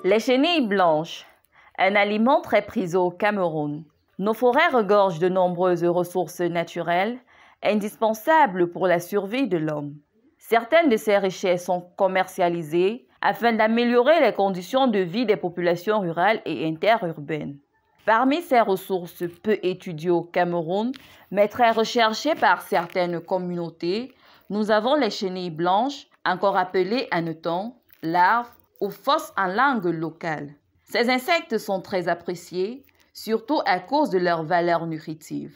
Les chenilles blanches, un aliment très prisé au Cameroun. Nos forêts regorgent de nombreuses ressources naturelles, indispensables pour la survie de l'homme. Certaines de ces richesses sont commercialisées afin d'améliorer les conditions de vie des populations rurales et interurbaines. Parmi ces ressources peu étudiées au Cameroun, mais très recherchées par certaines communautés, nous avons les chenilles blanches, encore appelées hannetons, larves ou fosses en langue locale. Ces insectes sont très appréciés, surtout à cause de leur valeur nutritive.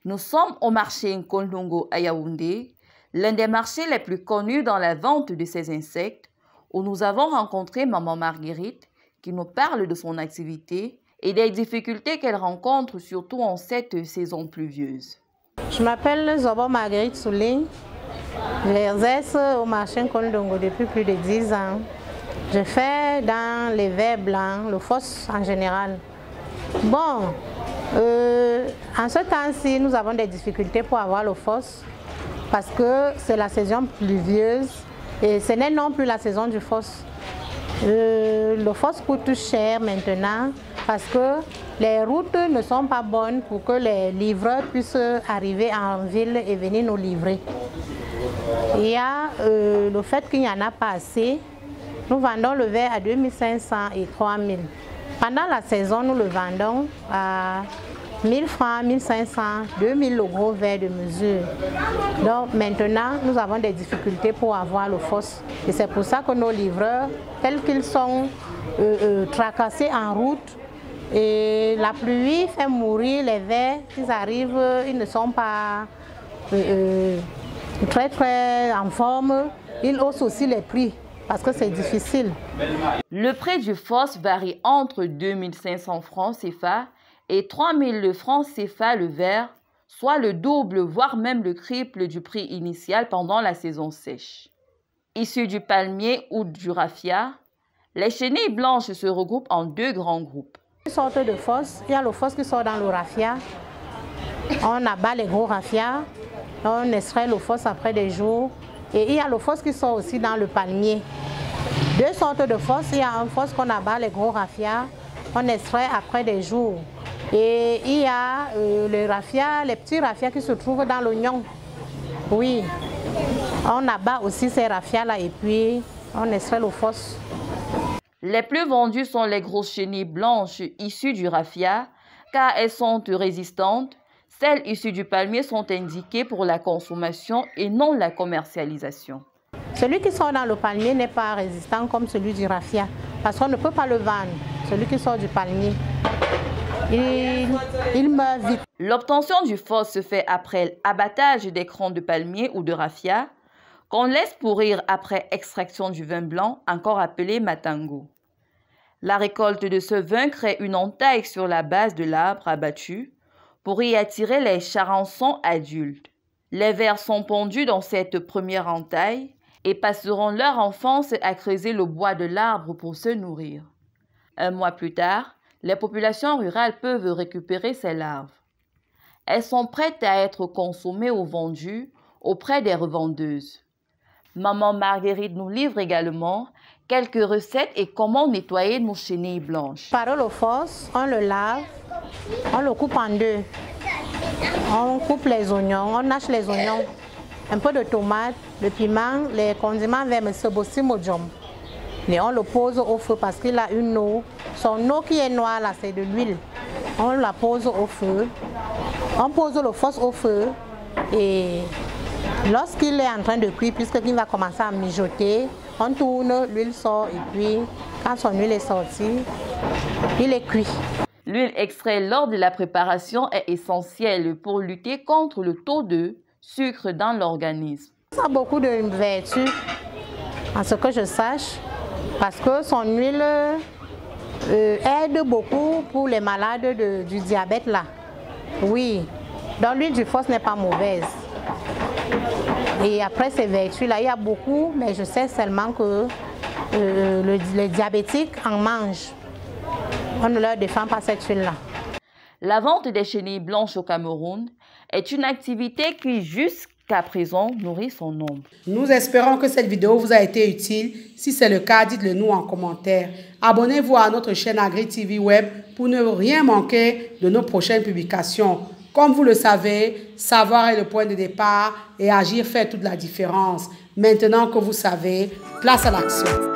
Nous sommes au marché Nkondongo à Yaoundé, l'un des marchés les plus connus dans la vente de ces insectes, où nous avons rencontré Maman Marguerite qui nous parle de son activité et des difficultés qu'elle rencontre surtout en cette saison pluvieuse. Je m'appelle Zobo Marguerite Souligne. J'exerce au marché Nkondongo depuis plus de 10 ans. Je fais dans les vers blancs, le fosse en général. Bon, en ce temps-ci, nous avons des difficultés pour avoir le fosse parce que c'est la saison pluvieuse et ce n'est non plus la saison du fosse. Le fosse coûte cher maintenant parce que les routes ne sont pas bonnes pour que les livreurs puissent arriver en ville et venir nous livrer. Il y a le fait qu'il n'y en a pas assez. Nous vendons le verre à 2500 et 3000. Pendant la saison, nous le vendons à 1000 francs, 1500, 2000 le gros verre de mesure. Donc maintenant, nous avons des difficultés pour avoir le fosse. Et c'est pour ça que nos livreurs, tels qu'ils sont tracassés en route, et la pluie fait mourir les vers, ils arrivent, ils ne sont pas très en forme. Ils haussent aussi les prix parce que c'est difficile. Le prix du fosse varie entre 2500 francs CFA et 3000 francs CFA le verre, soit le double, voire même le triple du prix initial pendant la saison sèche. Issus du palmier ou du raffia, les chenilles blanches se regroupent en deux grands groupes. Une sorte de fosse, il y a le fosse qui sort dans le raffia. On abat les gros raffias, on extrait le fosse après des jours. Et il y a le fosse qui sort aussi dans le palmier. Deux sortes de fosses, il y a un fosse qu'on abat les gros raffias, on extrait après des jours. Et il y a les petits raffias qui se trouvent dans l'oignon. Oui, on abat aussi ces raffias-là et puis on extrait le fosse. Les plus vendues sont les grosses chenilles blanches issues du raffia, car elles sont résistantes. Celles issues du palmier sont indiquées pour la consommation et non la commercialisation. Celui qui sort dans le palmier n'est pas résistant comme celui du raffia, parce qu'on ne peut pas le vendre, celui qui sort du palmier. Il meurt vite. L'obtention du fosse se fait après l'abattage des crans de palmier ou de raffia, qu'on laisse pourrir après extraction du vin blanc, encore appelé matango. La récolte de ce vin crée une entaille sur la base de l'arbre abattu pour y attirer les charançons adultes. Les vers sont pondus dans cette première entaille et passeront leur enfance à creuser le bois de l'arbre pour se nourrir. Un mois plus tard, les populations rurales peuvent récupérer ces larves. Elles sont prêtes à être consommées ou vendues auprès des revendeuses. Maman Marguerite nous livre également quelques recettes et comment nettoyer nos chenilles blanches. Par le fosse, on le lave, on le coupe en deux. On coupe les oignons, on hache les oignons, un peu de tomate, le piment, les condiments vers M. Bossimodjom. Et on le pose au feu parce qu'il a une eau. Son eau qui est noire là, c'est de l'huile. On la pose au feu. On pose le fosse au feu et lorsqu'il est en train de cuire, puisqu'il va commencer à mijoter, on tourne, l'huile sort et puis quand son huile est sortie, il est cuit. L'huile extraite lors de la préparation est essentielle pour lutter contre le taux de sucre dans l'organisme. Ça a beaucoup de vertus, en ce que je sache, parce que son huile aide beaucoup pour les malades du diabète là. Oui, donc l'huile du fosse n'est pas mauvaise. Et après ces vertus-là, il y a beaucoup, mais je sais seulement que les diabétiques en mangent. On ne leur défend pas cette huile-là. La vente des chenilles blanches au Cameroun est une activité qui, jusqu'à qu'à présent nourrit son ombre. Nous espérons que cette vidéo vous a été utile. Si c'est le cas, dites-le nous en commentaire. Abonnez-vous à notre chaîne Agri TV Web pour ne rien manquer de nos prochaines publications. Comme vous le savez, savoir est le point de départ et agir fait toute la différence. Maintenant que vous savez, place à l'action.